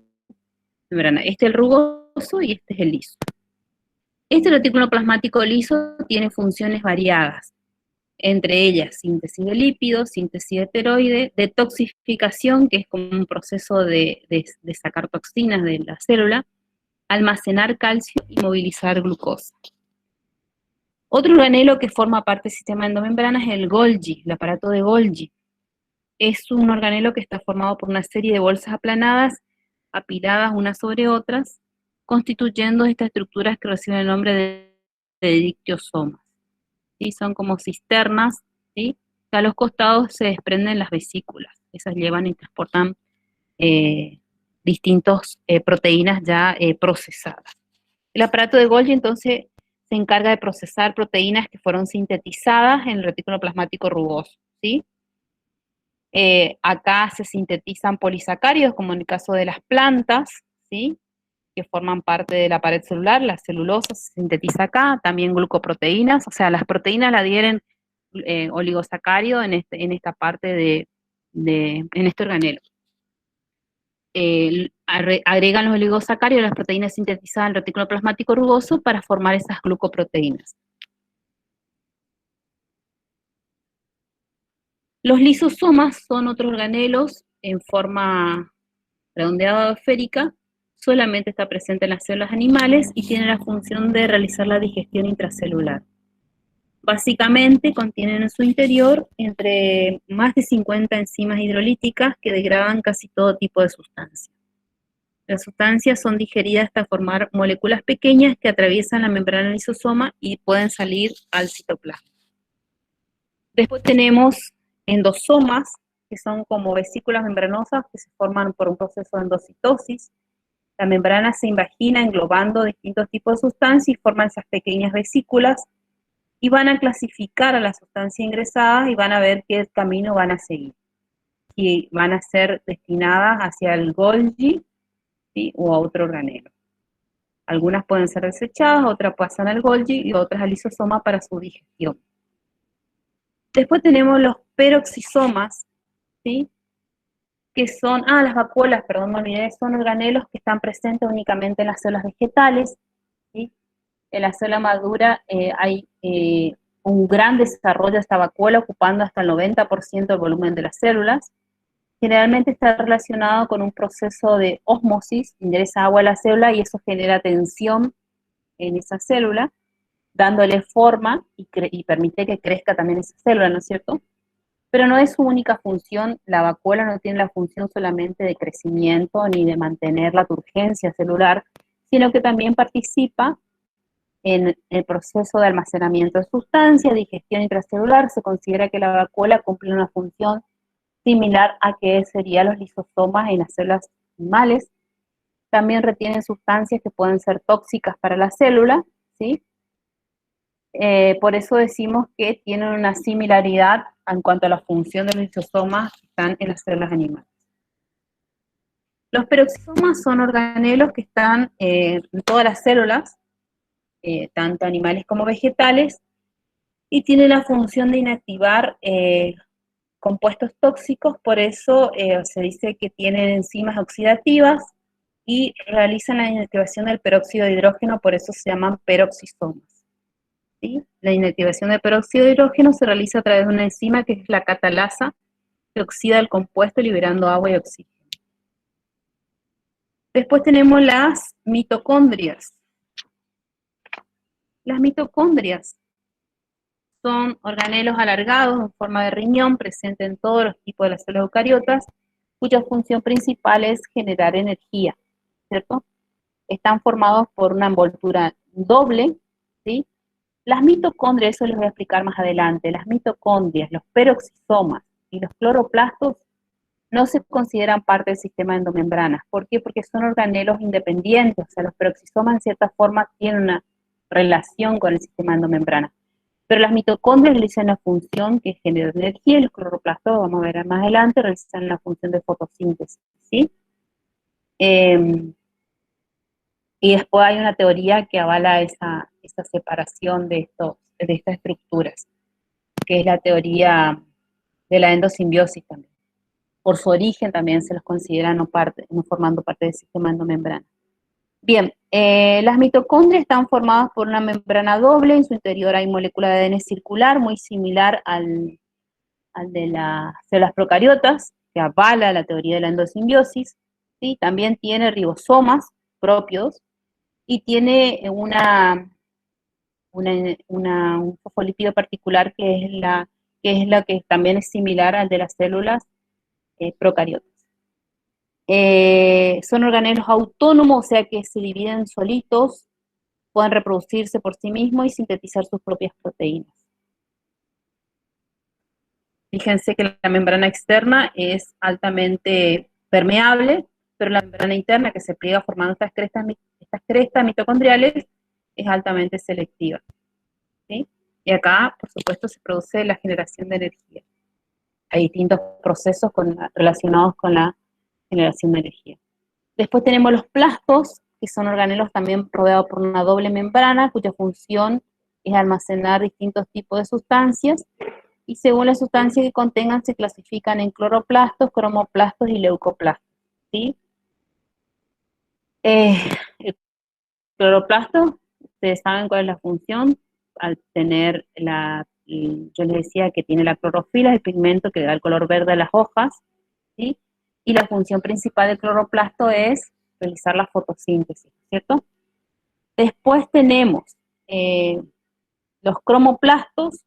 [SPEAKER 1] membrana. Este es el rugoso y este es el liso. Este retículo plasmático liso tiene funciones variadas. entre ellas síntesis de lípidos, síntesis de esteroide, detoxificación, que es como un proceso de sacar toxinas de la célula, almacenar calcio y movilizar glucosa. Otro organelo que forma parte del sistema endomembrana es el Golgi, el aparato de Golgi. Es un organelo que está formado por una serie de bolsas aplanadas, apiladas unas sobre otras, constituyendo estas estructuras que reciben el nombre de dictiosomas. ¿Sí? Son como cisternas, ¿sí? Que a los costados se desprenden las vesículas. Esas llevan y transportan distintas proteínas ya procesadas. El aparato de Golgi entonces se encarga de procesar proteínas que fueron sintetizadas en el retículo plasmático rugoso, ¿sí? Acá se sintetizan polisacáridos, como en el caso de las plantas, ¿sí? Que forman parte de la pared celular, la celulosa se sintetiza acá, también glucoproteínas, o sea, las proteínas la adhieren oligosacárido en esta parte en este organelo. Agregan los oligosacáridos a las proteínas sintetizadas en el retículo plasmático rugoso para formar esas glucoproteínas. Los lisosomas son otros organelos en forma redondeada o esférica, solamente está presente en las células animales y tiene la función de realizar la digestión intracelular. Básicamente contienen en su interior entre más de 50 enzimas hidrolíticas que degradan casi todo tipo de sustancias. Las sustancias son digeridas hasta formar moléculas pequeñas que atraviesan la membrana del lisosoma y pueden salir al citoplasma. Después tenemos endosomas, que son como vesículas membranosas que se forman por un proceso de endocitosis. La membrana se invagina englobando distintos tipos de sustancias y forman esas pequeñas vesículas y van a clasificar a la sustancia ingresada y van a ver qué camino van a seguir. Si van a ser destinadas hacia el Golgi, ¿sí? O a otro organelo. Algunas pueden ser desechadas, otras pasan al Golgi y otras al lisosoma para su digestión. Después tenemos los peroxisomas, ¿sí? Que son, las vacuolas, perdón, me olvidé, son organelos que están presentes únicamente en las células vegetales, ¿sí? En la célula madura hay un gran desarrollo de esta vacuola, ocupando hasta el 90% del volumen de las células. Generalmente está relacionado con un proceso de ósmosis, ingresa agua a la célula y eso genera tensión en esa célula, dándole forma y permite que crezca también esa célula, ¿no es cierto? Pero no es su única función, la vacuola no tiene la función solamente de crecimiento ni de mantener la turgencia celular, sino que también participa en el proceso de almacenamiento de sustancias, digestión intracelular. Se considera que la vacuola cumple una función similar a que serían los lisosomas en las células animales. También retienen sustancias que pueden ser tóxicas para la célula, ¿sí? Por eso decimos que tienen una similaridad en cuanto a la función de los lisosomas que están en las células animales. Los peroxisomas son organelos que están en todas las células, tanto animales como vegetales, y tienen la función de inactivar compuestos tóxicos, por eso se dice que tienen enzimas oxidativas y realizan la inactivación del peróxido de hidrógeno, por eso se llaman peroxisomas. ¿Sí? La inactivación del peróxido de hidrógeno se realiza a través de una enzima que es la catalasa, que oxida el compuesto liberando agua y oxígeno. Después tenemos las mitocondrias. Las mitocondrias son organelos alargados en forma de riñón, presentes en todos los tipos de las células eucariotas, cuya función principal es generar energía, ¿cierto? Están formados por una envoltura doble, ¿sí? Las mitocondrias, eso les voy a explicar más adelante, las mitocondrias, los peroxisomas y los cloroplastos no se consideran parte del sistema endomembrana. ¿Por qué? Porque son organelos independientes, o sea, los peroxisomas en cierta forma tienen una relación con el sistema endomembrana. Pero las mitocondrias realizan la función que genera energía y los cloroplastos, vamos a ver más adelante, realizan la función de fotosíntesis, ¿sí? Y después hay una teoría que avala esa separación de estas estructuras, que es la teoría de la endosimbiosis también. Por su origen también se los considera no formando parte del sistema endomembrana. Bien, las mitocondrias están formadas por una membrana doble, en su interior hay molécula de ADN circular, muy similar al de las células procariotas, que avala la teoría de la endosimbiosis, ¿sí? También tiene ribosomas propios, y tiene un fosfolípido particular que es la que también es similar al de las células procariotas. Son organelos autónomos, o sea que se dividen solitos, pueden reproducirse por sí mismos y sintetizar sus propias proteínas. Fíjense que la membrana externa es altamente permeable, pero la membrana interna que se pliega formando estas crestas mitocondriales es altamente selectiva, ¿sí? Y acá, por supuesto, se produce la generación de energía. Hay distintos procesos relacionados con la generación de energía. Después tenemos los plastos, que son organelos también rodeados por una doble membrana, cuya función es almacenar distintos tipos de sustancias, y según la sustancia que contengan se clasifican en cloroplastos, cromoplastos y leucoplastos, ¿sí? El cloroplasto, ustedes saben cuál es la función, al tener yo les decía que tiene la clorofila, el pigmento que le da el color verde a las hojas, ¿sí? Y la función principal del cloroplasto es realizar la fotosíntesis, ¿cierto? Después tenemos los cromoplastos,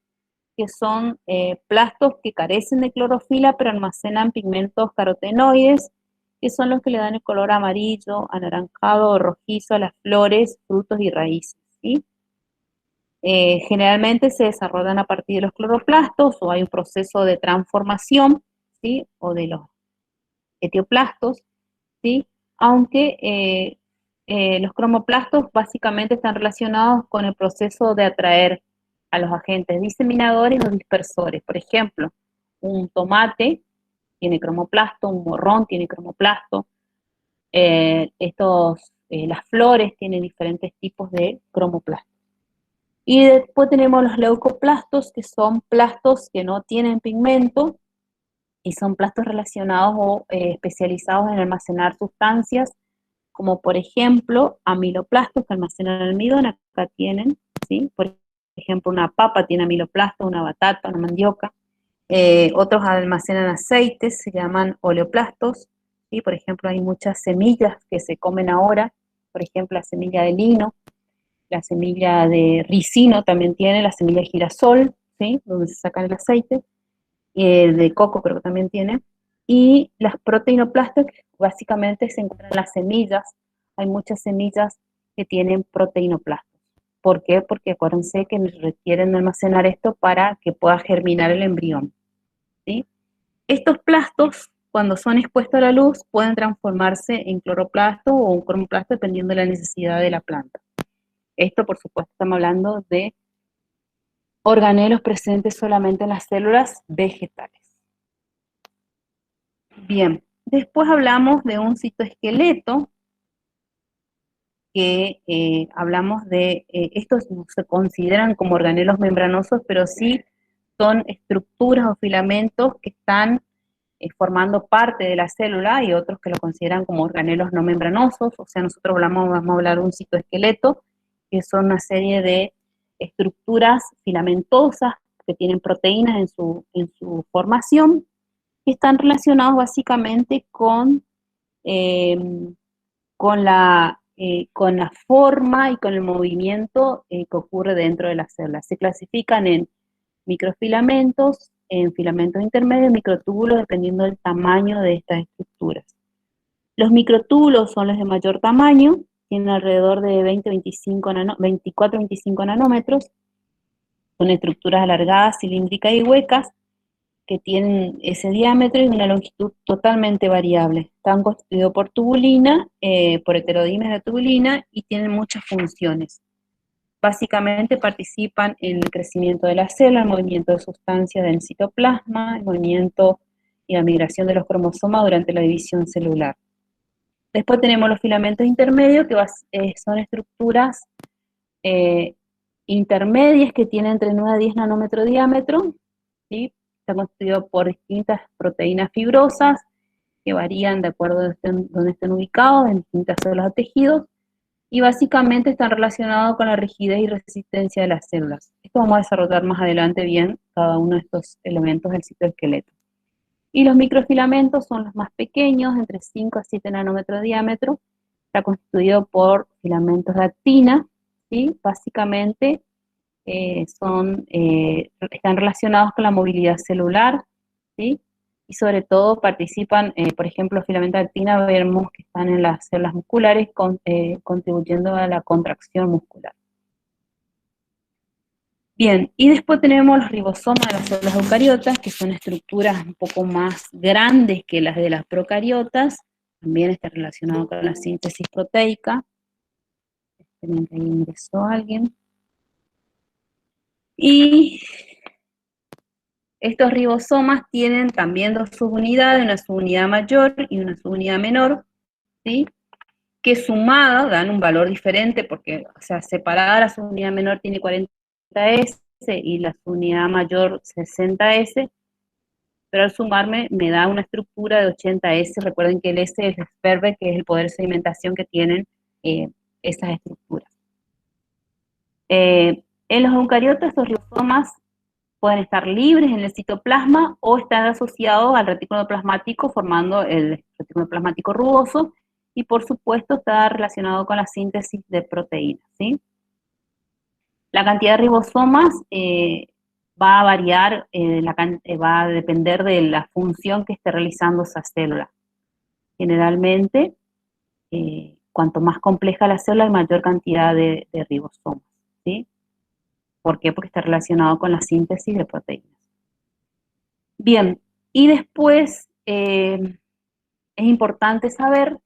[SPEAKER 1] que son plastos que carecen de clorofila, pero almacenan pigmentos carotenoides, que son los que le dan el color amarillo, anaranjado o rojizo a las flores, frutos y raíces, ¿sí? Generalmente se desarrollan a partir de los cloroplastos o hay un proceso de transformación, ¿sí? O de los etioplastos, ¿sí? Aunque los cromoplastos básicamente están relacionados con el proceso de atraer a los agentes diseminadores o dispersores. Por ejemplo, un tomate tiene cromoplasto, un morrón tiene cromoplasto, las flores tienen diferentes tipos de cromoplasto. Y después tenemos los leucoplastos, que son plastos que no tienen pigmento, y son plastos relacionados o especializados en almacenar sustancias, como por ejemplo amiloplastos que almacenan almidón, acá tienen, ¿sí? Por ejemplo, una papa tiene amiloplastos, una batata, una mandioca. Otros almacenan aceites, se llaman oleoplastos, ¿sí? Por ejemplo, hay muchas semillas que se comen ahora, por ejemplo, la semilla de lino, la semilla de ricino también tiene, la semilla de girasol, ¿sí? Donde se sacan el aceite, de coco creo que también tiene, y las proteínoplastos, que básicamente se encuentran en las semillas, hay muchas semillas que tienen proteínoplastos. ¿Por qué? Porque acuérdense que requieren almacenar esto para que pueda germinar el embrión, ¿sí? Estos plastos, cuando son expuestos a la luz, pueden transformarse en cloroplasto o un cromoplasto dependiendo de la necesidad de la planta. Esto, por supuesto, estamos hablando de organelos presentes solamente en las células vegetales. Bien, después hablamos de un citoesqueleto, que hablamos de, estos no se consideran como organelos membranosos, pero sí son estructuras o filamentos que están formando parte de la célula, y otros que lo consideran como organelos no membranosos. O sea, nosotros vamos a hablar de un citoesqueleto, que son una serie de estructuras filamentosas que tienen proteínas en su formación, que están relacionados básicamente eh, con la forma y con el movimiento que ocurre dentro de las células. Se clasifican en microfilamentos, en filamentos intermedios, microtúbulos, dependiendo del tamaño de estas estructuras. Los microtúbulos son los de mayor tamaño, tienen alrededor de 24-25 nanómetros, son estructuras alargadas, cilíndricas y huecas, que tienen ese diámetro y una longitud totalmente variable. Están constituidos por tubulina, por heterodímeros de tubulina, y tienen muchas funciones. Básicamente participan en el crecimiento de la célula, el movimiento de sustancias del citoplasma, el movimiento y la migración de los cromosomas durante la división celular. Después tenemos los filamentos intermedios, que son estructuras intermedias que tienen entre 9 a 10 nanómetros de diámetro, ¿sí? Está constituido por distintas proteínas fibrosas que varían de acuerdo a donde estén ubicados en distintas células o tejidos, y básicamente están relacionados con la rigidez y resistencia de las células. Esto vamos a desarrollar más adelante bien cada uno de estos elementos del citoesqueleto. Y los microfilamentos son los más pequeños, entre 5 a 7 nanómetros de diámetro. Está constituido por filamentos de actina, ¿sí? Básicamente están relacionados con la movilidad celular, ¿sí? Y sobre todo participan, por ejemplo, los filamentos de actina vemos que están en las células musculares contribuyendo a la contracción muscular. Bien, y después tenemos los ribosomas de las células eucariotas, que son estructuras un poco más grandes que las de las procariotas, también está relacionado con la síntesis proteica. Esperen que ahí ingresó alguien. Y estos ribosomas tienen también dos subunidades, una subunidad mayor y una subunidad menor, ¿sí? Que sumadas dan un valor diferente, porque, o sea, separada la subunidad menor tiene 40S y la subunidad mayor 60S, pero al sumarme me da una estructura de 80S. Recuerden que el S es el Sperber, que es el poder de sedimentación que tienen esas estructuras. En los eucariotas, estos ribosomas pueden estar libres en el citoplasma o estar asociados al retículo plasmático formando el retículo plasmático rugoso, y por supuesto está relacionado con la síntesis de proteínas, ¿sí? La cantidad de ribosomas va a variar, va a depender de la función que esté realizando esa célula. Generalmente, cuanto más compleja la célula, hay mayor cantidad de ribosomas, ¿sí? ¿Por qué? Porque está relacionado con la síntesis de proteínas. Bien, y después es importante saber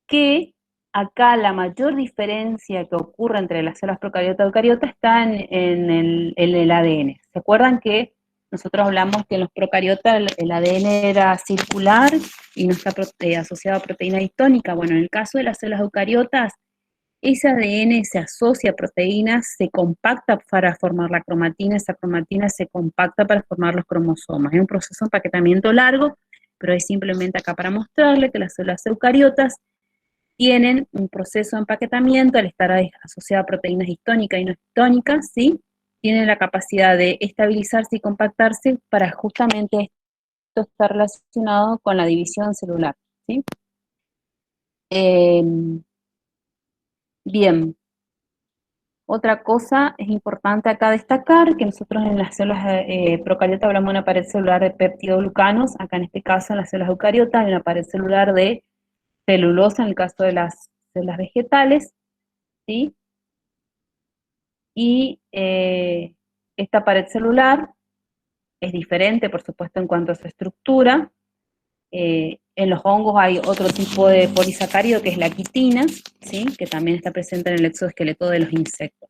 [SPEAKER 1] que acá la mayor diferencia que ocurre entre las células procariotas y eucariotas está en el ADN. ¿Se acuerdan que nosotros hablamos que en los procariotas el ADN era circular y no está asociado a proteína histónica? Bueno, en el caso de las células eucariotas, ese ADN se asocia a proteínas, se compacta para formar la cromatina, esa cromatina se compacta para formar los cromosomas. Es un proceso de empaquetamiento largo, pero es simplemente acá para mostrarle que las células eucariotas tienen un proceso de empaquetamiento, al estar asociada a proteínas histónicas y no histónicas, ¿sí? Tienen la capacidad de estabilizarse y compactarse para justamente esto estar relacionado con la división celular, ¿sí? Bien. Otra cosa es importante acá destacar, que nosotros en las células procariotas hablamos de una pared celular de peptidoglucanos, acá en este caso en las células eucariotas hay una pared celular de celulosa en el caso de las células vegetales, ¿sí? Y esta pared celular es diferente, por supuesto, en cuanto a su estructura. En los hongos hay otro tipo de polisacárido que es la quitina, ¿sí? Que también está presente en el exoesqueleto de los insectos.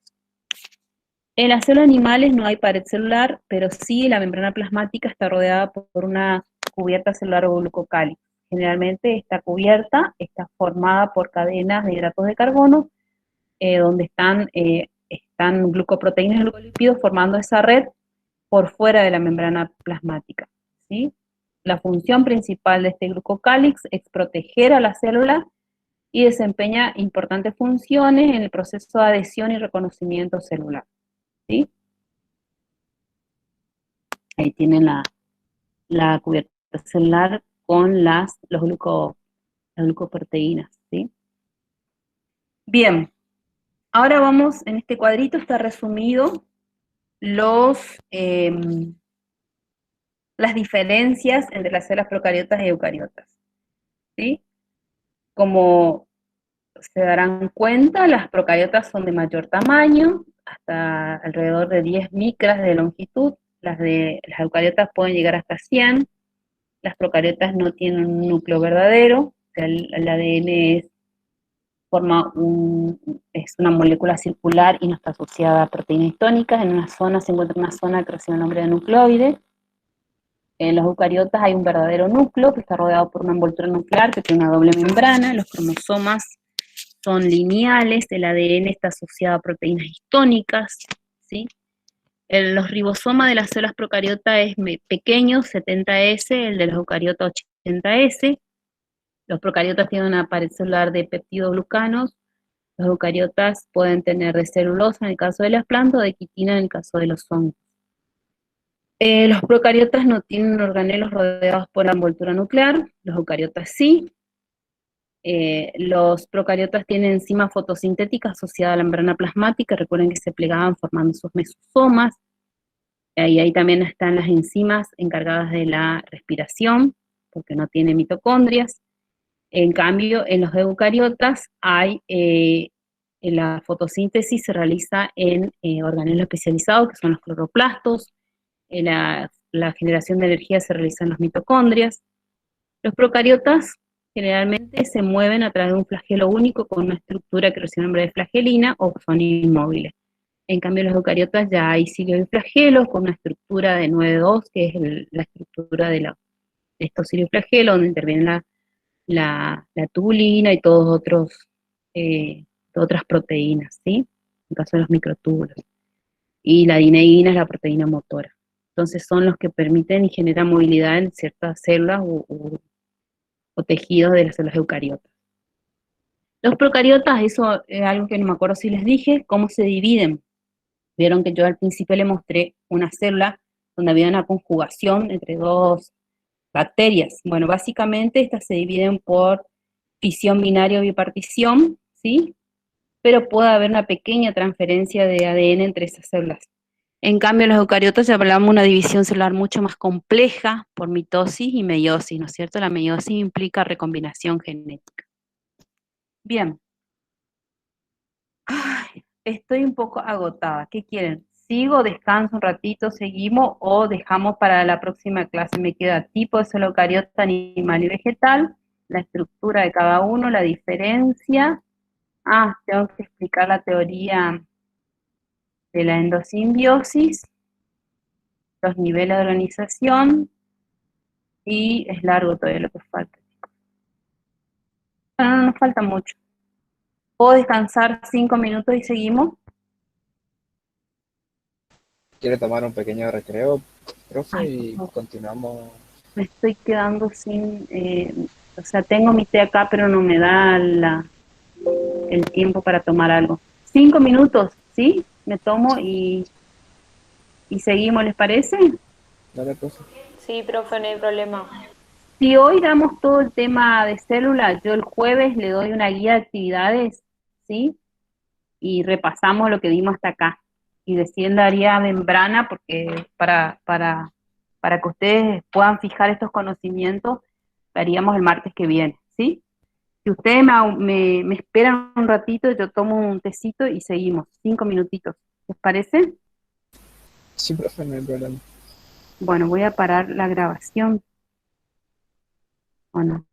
[SPEAKER 1] En las células animales no hay pared celular, pero sí la membrana plasmática está rodeada por una cubierta celular o glucocálice. Generalmente esta cubierta está formada por cadenas de hidratos de carbono, donde están glucoproteínas y glucolípidos formando esa red por fuera de la membrana plasmática, ¿sí? La función principal de este glucocálix es proteger a la célula y desempeña importantes funciones en el proceso de adhesión y reconocimiento celular, ¿sí? Ahí tienen la cubierta celular con las glucoproteínas, ¿sí? Bien, ahora vamos, en este cuadrito está resumido las diferencias entre las células procariotas y eucariotas, ¿sí? Como se darán cuenta, las procariotas son de mayor tamaño, hasta alrededor de 10 micras de longitud, las eucariotas pueden llegar hasta 100, las procariotas no tienen un núcleo verdadero, o sea, el ADN es una molécula circular y no está asociada a proteínas histónicas. En una zona se encuentra una zona que recibe el nombre de nucleoide. En los eucariotas hay un verdadero núcleo que está rodeado por una envoltura nuclear que tiene una doble membrana, los cromosomas son lineales, el ADN está asociado a proteínas histónicas, ¿sí? Los ribosomas de las células procariotas es pequeño, 70S, el de los eucariotas 80S. Los procariotas tienen una pared celular de peptidoglucanos Los eucariotas pueden tener de celulosa en el caso de las plantas o de quitina en el caso de los hongos. Los procariotas no tienen organelos rodeados por la envoltura nuclear, los eucariotas sí. Los procariotas tienen enzima fotosintética asociada a la membrana plasmática, recuerden que se plegaban formando sus mesosomas, y ahí también están las enzimas encargadas de la respiración, porque no tiene mitocondrias. En cambio, en los eucariotas la fotosíntesis se realiza en organelos especializados, que son los cloroplastos, la generación de energía se realiza en los mitocondrias. Los procariotas generalmente se mueven a través de un flagelo único con una estructura que recibe el nombre de flagelina o son inmóviles. En cambio, los eucariotas ya hay cilios y flagelos con una estructura de 9-2, que es la estructura de estos cilios y flagelos, donde interviene la tubulina y otras proteínas, ¿sí? En el caso de los microtúbulos. Y la dineína es la proteína motora. Entonces son los que permiten y generan movilidad en ciertas células o tejidos de las células eucariotas. Los procariotas, eso es algo que no me acuerdo si les dije, cómo se dividen. Vieron que yo al principio le mostré una célula donde había una conjugación entre dos bacterias. Bueno, básicamente estas se dividen por fisión binaria o bipartición, ¿sí? Pero puede haber una pequeña transferencia de ADN entre esas células. En cambio, en los eucariotas ya hablamos de una división celular mucho más compleja por mitosis y meiosis, ¿no es cierto? La meiosis implica recombinación genética. Bien. Ay, estoy un poco agotada. ¿Qué quieren? ¿Sigo, descanso un ratito, seguimos o dejamos para la próxima clase? Me queda tipo de célula eucariota animal y vegetal, la estructura de cada uno, la diferencia. Tengo que explicar la teoría de la endosimbiosis, los niveles de organización, y es largo todavía lo que falta. Bueno, no nos falta mucho. ¿Puedo descansar 5 minutos y seguimos?
[SPEAKER 2] ¿Quiere tomar un pequeño recreo, profe?
[SPEAKER 1] Ay, por
[SPEAKER 2] Y
[SPEAKER 1] favor,
[SPEAKER 2] continuamos.
[SPEAKER 1] me estoy quedando sin, o sea, tengo mi té acá, pero no me da el tiempo para tomar algo. 5 minutos, ¿sí? Me tomo y seguimos, ¿les parece?
[SPEAKER 2] Dale, profe.
[SPEAKER 3] Sí, profe, no hay problema.
[SPEAKER 1] Si hoy damos todo el tema de células, yo el jueves le doy una guía de actividades, ¿sí? Y repasamos lo que dimos hasta acá. Y deciden daría membrana, porque para que ustedes puedan fijar estos conocimientos, haríamos el martes que viene, ¿sí? Si ustedes me esperan un ratito, yo tomo un tecito y seguimos, 5 minutitos. ¿Les parece?
[SPEAKER 2] Sí, profe, no hay problema.
[SPEAKER 1] Bueno, voy a parar la grabación, ¿o no?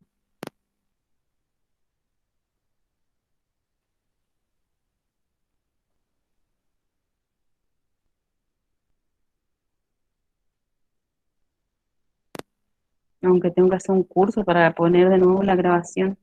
[SPEAKER 1] Aunque tengo que hacer un curso para poner de nuevo la grabación.